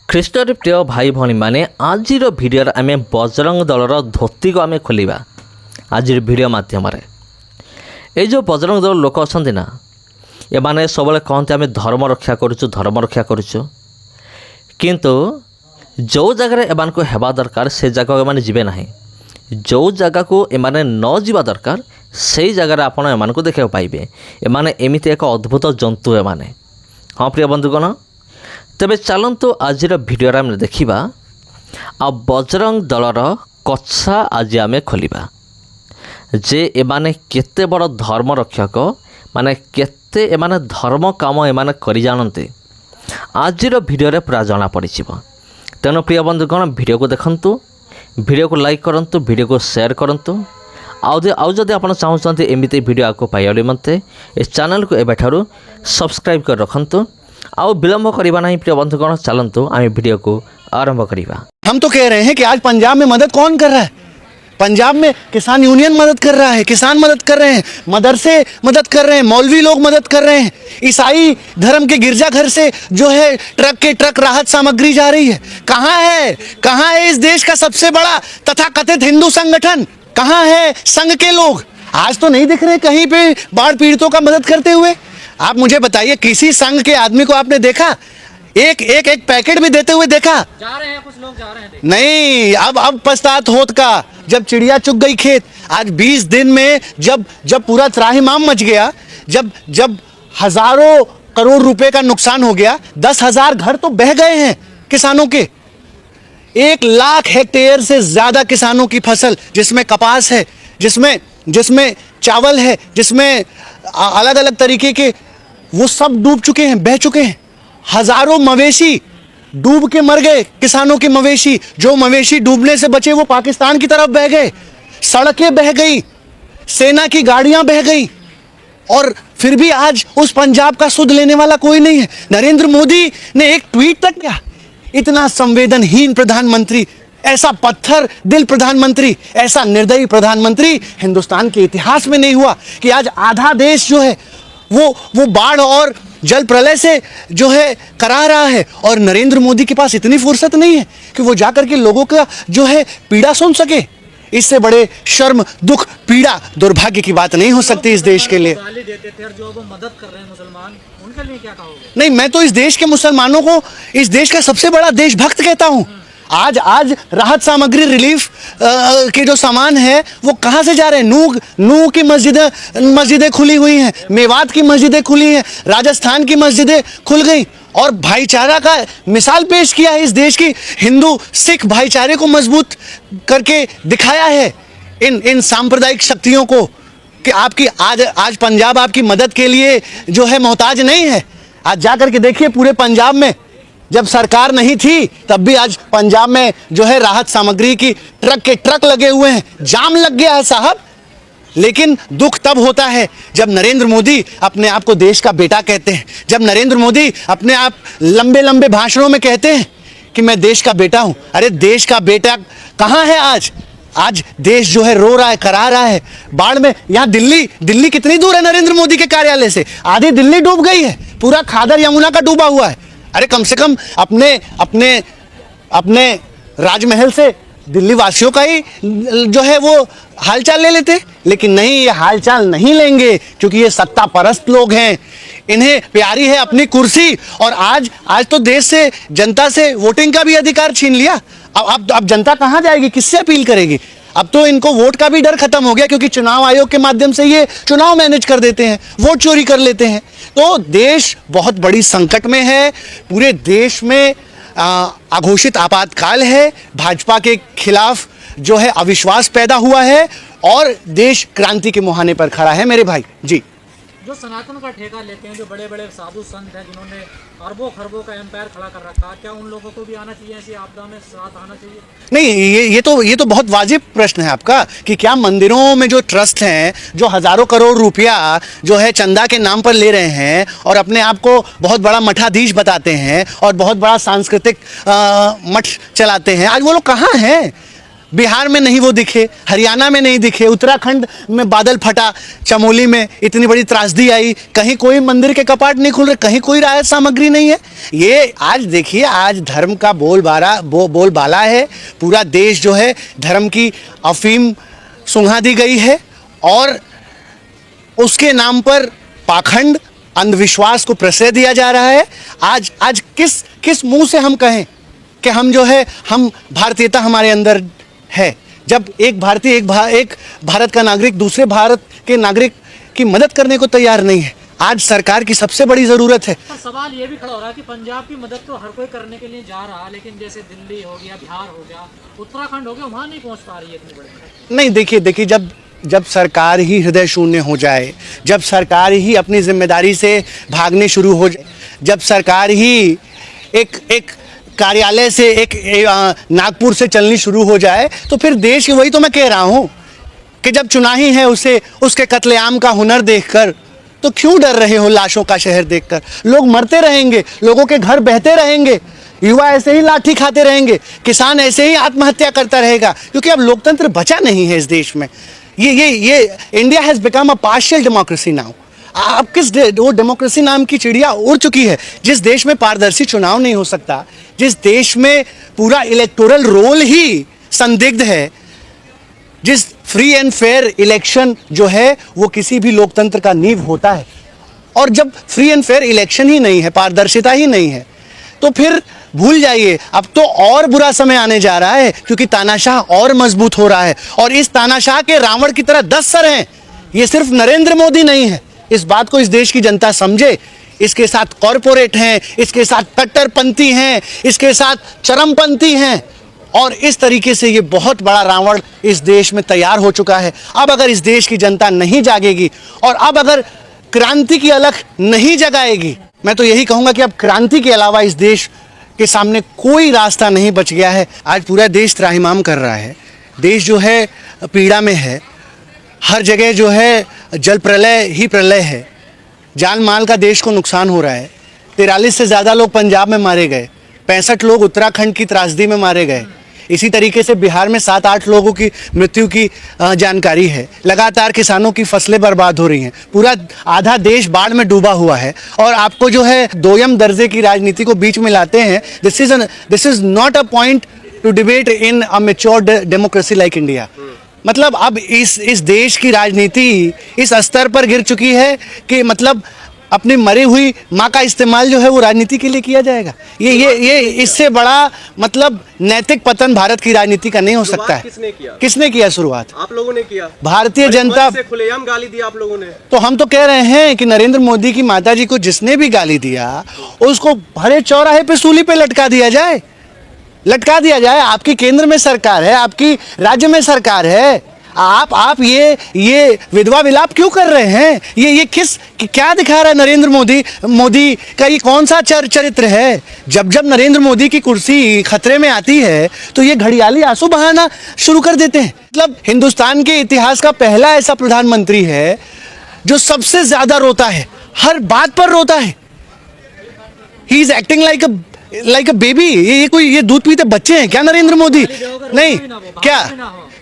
ଖ୍ରୀଷ୍ଟରେ ପ୍ରିୟ ଭାଇ ଭଉଣୀମାନେ ଆଜିର ଭିଡ଼ିଓରେ ଆମେ ବଜରଙ୍ଗ ଦଳର ଧୋତିକୁ ଆମେ ଖୋଲିବା। ଆଜିର ଭିଡ଼ିଓ ମାଧ୍ୟମରେ ଏଇ ଯେଉଁ ବଜରଙ୍ଗ ଦଳ ଲୋକ ଅଛନ୍ତି ନା, ଏମାନେ ସବୁବେଳେ କହନ୍ତି ଆମେ ଧର୍ମ ରକ୍ଷା କରୁଛୁ, କିନ୍ତୁ ଯେଉଁ ଜାଗାରେ ଏମାନଙ୍କୁ ହେବା ଦରକାର ସେ ଜାଗାକୁ ଏମାନେ ଯିବେ ନାହିଁ। ଯେଉଁ ଜାଗାକୁ ଏମାନେ ନ ଯିବା ଦରକାର ସେଇ ଜାଗାରେ ଆପଣ ଏମାନଙ୍କୁ ଦେଖିବାକୁ ପାଇବେ। ଏମାନେ ଏମିତି ଏକ ଅଦ୍ଭୁତ ଜନ୍ତୁ ଏମାନେ। ହଁ ପ୍ରିୟ ବନ୍ଧୁଗଣ, ତେବେ ଚାଲନ୍ତୁ ଆଜିର ଭିଡ଼ିଓରେ ଆମେ ଦେଖିବା ଆଉ ବଜରଙ୍ଗ ଦଳର କଛା ଆଜି ଆମେ ଖୋଲିବା ଯେ ଏମାନେ କେତେ ବଡ଼ ଧର୍ମ ରକ୍ଷକ, ମାନେ କେତେ ଏମାନେ ଧର୍ମ କାମ ଏମାନେ କରି ଜାଣନ୍ତି। ଆଜିର ଭିଡ଼ିଓରେ ପୁରା ଜଣାପଡ଼ିଯିବ। ତେଣୁ ପ୍ରିୟ ବନ୍ଧୁଗଣ, ଭିଡ଼ିଓକୁ ଦେଖନ୍ତୁ, ଭିଡ଼ିଓକୁ ଲାଇକ୍ କରନ୍ତୁ, ଭିଡ଼ିଓକୁ ସେୟାର କରନ୍ତୁ। ଆଉ ଯଦି ଆପଣ ଚାହୁଁଛନ୍ତି ଏମିତି ଭିଡ଼ିଓ ଆଗକୁ ପାଇବା ନିମନ୍ତେ ଏ ଚ୍ୟାନେଲକୁ ଏବେଠାରୁ ସବସ୍କ୍ରାଇବ୍ କରି ରଖନ୍ତୁ। ଆଉ ବିଳମ୍ବ କରିବା नहीं प्रिय बंधुगण, चलନ୍ତୁ आम वीडियो को आरंभ करिबा। हम तो कह रहे हैं कि आज पंजाब में मदद कौन कर रहा है? पंजाब में किसान यूनियन मदद कर रहा है, किसान मदद कर रहे हैं, मदरसे मदद कर रहे हैं, मौलवी लोग मदद कर रहे हैं, ईसाई धर्म के गिरजाघर से जो है ट्रक के ट्रक राहत सामग्री जा रही है। कहाँ है इस देश का सबसे बड़ा तथाकथित हिंदू संगठन? कहाँ है संघ के लोग? आज तो नहीं दिख रहे कहीं पे बाढ़ पीड़ितों का मदद करते हुए। आप मुझे बताइए, किसी संघ के आदमी को आपने देखा एक पैकेट भी देते हुए देखा? जा रहे हैं, कुछ लोग जा रहे हैं। नहीं, अब पछतात होत का, जब चिड़िया चुग गई खेत। आज 20 दिन में जब पूरा त्राहिमाम मच गया, जब हजारों करोड़ रुपए का नुकसान हो गया, 10,000 घर तो बह गए हैं किसानों के। 1 लाख हेक्टेयर से ज्यादा किसानों की फसल, जिसमें कपास है, जिसमें चावल है, जिसमें अलग अलग तरीके के, वो सब डूब चुके हैं, बह चुके हैं। हजारों मवेशी डूब के मर गए, किसानों के मवेशी। जो मवेशी डूबने से बचे वो पाकिस्तान की तरफ बह गए, सड़कें बह गई, सेना की गाड़ियां बह गई, और फिर भी आज उस पंजाब का सुध लेने वाला कोई नहीं है। नरेंद्र मोदी ने एक ट्वीट तक किया। इतना संवेदनहीन प्रधानमंत्री, ऐसा पत्थर दिल प्रधानमंत्री, ऐसा निर्दयी प्रधानमंत्री हिंदुस्तान के इतिहास में नहीं हुआ कि आज आधा देश जो है वो बाढ़ और जल प्रलय से जो है करा रहा है, और नरेंद्र मोदी के पास इतनी फुर्सत नहीं है कि वो जाकर के लोगों का जो है पीड़ा सुन सके। इससे बड़े शर्म, दुख, पीड़ा, दुर्भाग्य की बात नहीं हो सकती इस देश के लिए। गाली देते थे और जो वो मदद कर रहे हैं मुसलमान, उनके लिए क्या कहोगे? नहीं, मैं तो इस देश के मुसलमानों को इस देश का सबसे बड़ा देशभक्त कहता हूँ। आज राहत सामग्री, रिलीफ के जो सामान है वो कहाँ से जा रहे हैं? नूह की मस्जिदें खुली हुई हैं, मेवात की मस्जिदें खुली हैं, राजस्थान की मस्जिदें खुल गई, और भाईचारा का मिसाल पेश किया है। इस देश की हिंदू सिख भाईचारे को मजबूत करके दिखाया है इन सांप्रदायिक शक्तियों को कि आपकी आज पंजाब आपकी मदद के लिए जो है मोहताज नहीं है। आज जाकर के देखिए, पूरे पंजाब में जब सरकार नहीं थी तब भी आज पंजाब में जो है राहत सामग्री की ट्रक के ट्रक लगे हुए हैं, जाम लग गया है साहब। लेकिन दुख तब होता है जब नरेंद्र मोदी अपने आप को देश का बेटा कहते हैं, जब नरेंद्र मोदी अपने आप लंबे लंबे भाषणों में कहते हैं कि मैं देश का बेटा हूं। अरे देश का बेटा कहां है आज देश जो है रो रहा है, करा रहा है बाढ़ में। यहाँ दिल्ली कितनी दूर है नरेंद्र मोदी के कार्यालय से? आधी दिल्ली डूब गई है, पूरा खादर यमुना का डूबा हुआ है। अरे कम से कम अपने राजमहल से दिल्ली वासियों का ही जो है वो हालचाल ले लेते, लेकिन नहीं, ये हालचाल नहीं लेंगे क्योंकि ये सत्ता परस्त लोग हैं। इन्हें प्यारी है अपनी कुर्सी, और आज तो देश से, जनता से वोटिंग का भी अधिकार छीन लिया। अब जनता कहाँ जाएगी, किससे अपील करेगी? अब तो इनको वोट का भी डर खत्म हो गया, क्योंकि चुनाव आयोग के माध्यम से ये चुनाव मैनेज कर देते हैं, वोट चोरी कर लेते हैं। तो देश बहुत बड़ी संकट में है। पूरे देश में अघोषित आपातकाल है, भाजपा के खिलाफ जो है अविश्वास पैदा हुआ है, और देश क्रांति के मुहाने पर खड़ा है मेरे भाई जी। जो सनातन का ठेका लेते हैं, जो बड़े बड़े साधु संत हैं जिन्होंने अरबों खरबों का एम्पायर खड़ा कर रखा, क्या उन लोगों को भी आना चाहिए, ऐसी आपदा में साथ आना चाहिए? नहीं, ये तो बहुत वाजिब प्रश्न है आपका कि क्या मंदिरों में जो ट्रस्ट हैं, जो हजारों करोड़ रुपया जो है चंदा के नाम पर ले रहे हैं, और अपने आप को बहुत बड़ा मठाधीश बताते हैं, और बहुत बड़ा सांस्कृतिक मठ चलाते हैं, आज वो लोग कहाँ हैं? बिहार में नहीं वो दिखे, हरियाणा में नहीं दिखे, उत्तराखंड में बादल फटा, चमोली में इतनी बड़ी त्रासदी आई, कहीं कोई मंदिर के कपाट नहीं खुल रहे, कहीं कोई राहत सामग्री नहीं है। ये आज देखिए, आज धर्म का बोलबाला है। पूरा देश जो है धर्म की अफीम सुंघा दी गई है और उसके नाम पर पाखंड, अंधविश्वास को प्रश्रय दिया जा रहा है। आज किस मुंह से हम कहें कि हम जो है, हम भारतीयता हमारे अंदर है, जब एक भारतीय एक भारत का नागरिक दूसरे भारत के नागरिक की मदद करने को तैयार नहीं है। आज सरकार की सबसे बड़ी जरूरत है। पर सवाल ये भी खड़ा हो रहा है कि पंजाब की मदद तो हर कोई करने के लिए जा रहा, लेकिन जैसे दिल्ली हो गया, बिहार हो गया, उत्तराखंड हो गया, वहाँ नहीं पहुँच पा रही है इतनी बड़ी। नहीं, देखिए जब सरकार ही हृदय शून्य हो जाए, जब सरकार ही अपनी जिम्मेदारी से भागने शुरू हो जाए, जब सरकार ही एक कार्यालय से एक नागपुर से चलनी शुरू हो जाए, तो फिर देश, वही तो मैं कह रहा हूँ कि जब चुनाही है उसके कत्लेआम का हुनर देखकर, तो क्यों डर रहे हो लाशों का शहर देखकर? लोग मरते रहेंगे, लोगों के घर बहते रहेंगे, युवा ऐसे ही लाठी खाते रहेंगे, किसान ऐसे ही आत्महत्या करता रहेगा, क्योंकि अब लोकतंत्र बचा नहीं है इस देश में। ये India has become a partial democracy now. अब वो डेमोक्रेसी नाम की चिड़िया उड़ चुकी है। जिस देश में पारदर्शी चुनाव नहीं हो सकता, जिस देश में पूरा इलेक्टोरल रोल ही संदिग्ध है, जिस फ्री एंड फेयर इलेक्शन जो है वो किसी भी लोकतंत्र का नींव होता है, और जब फ्री एंड फेयर इलेक्शन ही नहीं है, पारदर्शिता ही नहीं है, तो फिर भूल जाइए, अब तो और बुरा समय आने जा रहा है, क्योंकि तानाशाह और मजबूत हो रहा है। और इस तानाशाह के रावण की तरह 10 सर हैं। ये सिर्फ नरेंद्र मोदी नहीं है, इस बात को इस देश की जनता समझे। इसके साथ कॉरपोरेट हैं, इसके साथ कट्टरपंथी हैं, इसके साथ चरमपंथी हैं, और इस तरीके से ये बहुत बड़ा रावण इस देश में तैयार हो चुका है। अब अगर इस देश की जनता नहीं जागेगी और अब अगर क्रांति की अलख नहीं जगाएगी, मैं तो यही कहूँगा कि अब क्रांति के अलावा इस देश के सामने कोई रास्ता नहीं बच गया है। आज पूरा देश त्राहिमाम कर रहा है, देश जो है पीड़ा में है, हर जगह जो है जल प्रलय ही प्रलय है, जान माल का देश को नुकसान हो रहा है। 43 से ज़्यादा लोग पंजाब में मारे गए, 65 लोग उत्तराखंड की त्रासदी में मारे गए, इसी तरीके से बिहार में 7-8 लोगों की मृत्यु की जानकारी है। लगातार किसानों की फसलें बर्बाद हो रही हैं, पूरा आधा देश बाढ़ में डूबा हुआ है, और आपको जो है दोयम दर्जे की राजनीति को बीच में लाते हैं। This is not a point two debate in a mature democracy like India. मतलब अब इस देश की राजनीति इस स्तर पर गिर चुकी है कि मतलब अपनी मरी हुई माँ का इस्तेमाल जो है वो राजनीति के लिए किया जाएगा। ये इससे बड़ा मतलब नैतिक पतन भारत की राजनीति का नहीं हो सकता है। किसने किया शुरुआत? आप लोगों ने किया। भारतीय जनता से खुलेआम गाली दी आप लोगों ने। तो हम तो कह रहे हैं कि नरेंद्र मोदी की माताजी को जिसने भी गाली दिया उसको भरे चौराहे पे सूली पे लटका दिया जाए। आपकी केंद्र में सरकार है, आपकी राज्य में सरकार है, आप ये विधवा विलाप क्यों कर रहे हैं? ये क्या दिखा रहा है नरेंद्र मोदी का? ये कौन सा चरित्र है? जब नरेंद्र मोदी की कुर्सी खतरे में आती है तो ये घड़ियाली आंसू बहाना शुरू कर देते हैं। मतलब हिंदुस्तान के इतिहास का पहला ऐसा प्रधानमंत्री है जो सबसे ज्यादा रोता है, हर बात पर रोता है। He is acting like a baby. ये दूध पीते बच्चे हैं क्या नरेंद्र मोदी? नहीं,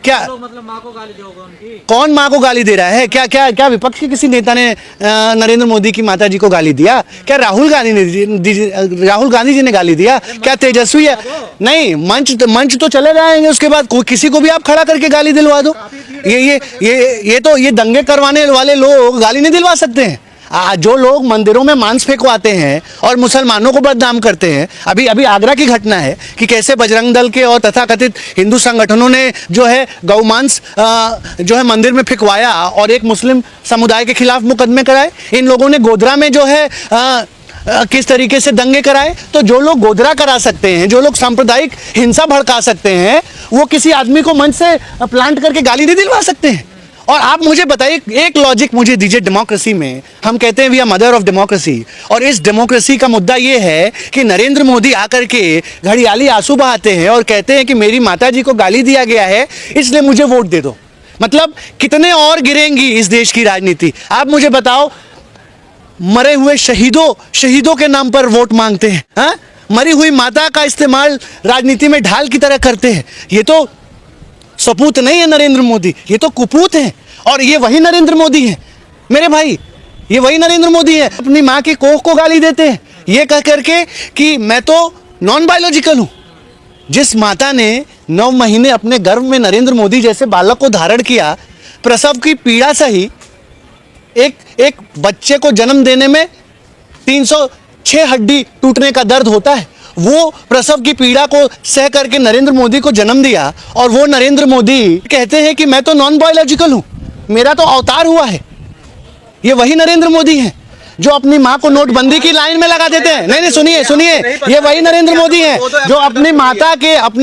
क्या मतलब माँ को गाली दोगे उनकी? कौन माँ को गाली दे रहा है? क्या विपक्ष के किसी नेता ने नरेंद्र मोदी की माताजी को गाली दिया? क्या राहुल गांधी जी ने गाली दिया? क्या तेजस्वी है? नहीं, मंच तो चले जाएंगे, उसके बाद किसी को भी आप खड़ा करके गाली दिलवा दो। ये दंगे करवाने वाले लोग गाली नहीं दिलवा सकते हैं। जो लोग मंदिरों में मांस फेंकवाते हैं और मुसलमानों को बदनाम करते हैं, अभी आगरा की घटना है कि कैसे बजरंग दल के और तथाकथित हिंदू संगठनों ने जो है गौ मांस जो है मंदिर में फेंकवाया और एक मुस्लिम समुदाय के खिलाफ मुकदमे कराए। इन लोगों ने गोधरा में जो है किस तरीके से दंगे कराए। तो जो लोग गोधरा करा सकते हैं, जो लोग सांप्रदायिक हिंसा भड़का सकते हैं, वो किसी आदमी को मंच से प्लांट करके गाली नहीं दिलवा सकते हैं। और आप मुझे बताइए, एक लॉजिक मुझे दीजिए। डेमोक्रेसी में हम कहते हैं we are mother of democracy, और इस डेमोक्रेसी का मुद्दा ये है कि नरेंद्र मोदी आकर के घड़ियाली आंसू बहाते हैं और कहते हैं कि मेरी माताजी को गाली दिया गया है इसलिए मुझे वोट दे दो। मतलब कितने और गिरेंगी इस देश की राजनीति? आप मुझे बताओ, मरे हुए शहीदों के नाम पर वोट मांगते हैं, हाँ? मरी हुई माता का इस्तेमाल राजनीति में ढाल की तरह करते हैं। ये तो सपूत नहीं है नरेंद्र मोदी, ये तो कुपूत है। और ये वही नरेंद्र मोदी है मेरे भाई, ये वही नरेंद्र मोदी है। अपनी माँ की कोख को गाली देते हैं ये कह करके कि मैं तो नॉन बायोलॉजिकल हूँ। जिस माता ने 9 महीने अपने गर्भ में नरेंद्र मोदी जैसे बालक को धारण किया, प्रसव की पीड़ा सही, एक बच्चे को जन्म देने में 306 हड्डी टूटने का दर्द होता है, वो प्रसव की पीड़ा को सह करके नरेंद्र मोदी को जन्म दिया। और वो नरेंद्र मोदी कहते हैं कि मैं तो नॉन बायोलॉजिकल हूँ, मेरा तो अवतार हुआ है। ये वही नरेंद्र मोदी हैं जो अपनी माँ को नोटबंदी की लाइन में लगा देते हैं। नहीं सुनिए, ये वही नरेंद्र मोदी हैं जो अपने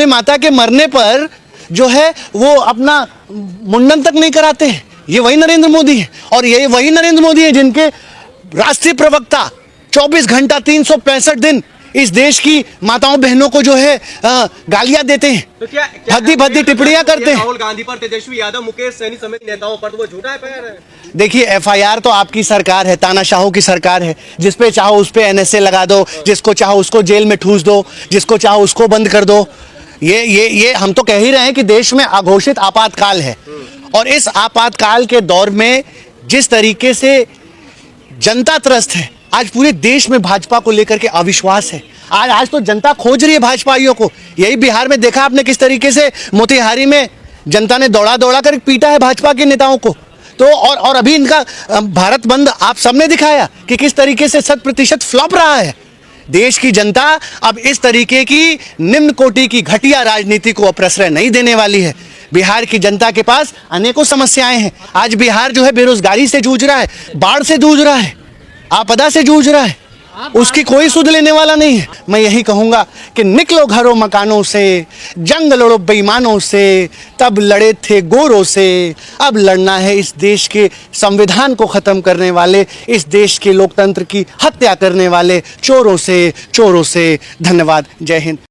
माता के मरने पर जो है वो अपना मुंडन तक नहीं कराते हैं। ये वही नरेंद्र मोदी है। और ये वही नरेंद्र मोदी है जिनके राष्ट्रीय प्रवक्ता 24 घंटा 365 दिन इस देश की माताओं बहनों को जो है गालियां देते हैं, तो क्या भद्दी टिप्पणियां करते हैं। राहुल गांधी पर, तेजस्वी यादव, मुकेश सहनी समेत नेताओं पर, तो वो झूठा एफआईआर है। देखिए, एफआईआर तो आपकी सरकार है, तानाशाहों की सरकार है। जिस पे चाहो उस पे एनएसए लगा दो, जिसको चाहो उसको जेल में ठूस दो, जिसको चाहो उसको बंद कर दो। ये हम तो कह ही रहे हैं कि देश में अघोषित आपातकाल है। और इस आपातकाल के दौर में जिस तरीके से जनता त्रस्त है, आज पूरे देश में भाजपा को लेकर के अविश्वास है। आज तो जनता खोज रही है भाजपाइयों को। यही बिहार में देखा आपने किस तरीके से मोतिहारी में जनता ने दौड़ा कर पीटा है भाजपा के नेताओं को। तो और अभी इनका भारत बंद आप सबने दिखाया कि किस तरीके से 100% फ्लॉप रहा है। देश की जनता अब इस तरीके की निम्न कोटि की घटिया राजनीति को प्रश्रय नहीं देने वाली है। बिहार की जनता के पास अनेकों समस्याएं हैं। आज बिहार जो है बेरोजगारी से जूझ रहा है, बाढ़ से जूझ रहा है, आपदा से जूझ रहा है, उसकी कोई सुध लेने वाला नहीं है। मैं यही कहूंगा कि निकलो घरों मकानों से, जंग लड़ो बेईमानों से, तब लड़े थे गोरों से, अब लड़ना है इस देश के संविधान को खत्म करने वाले, इस देश के लोकतंत्र की हत्या करने वाले चोरों से। धन्यवाद। जय हिंद।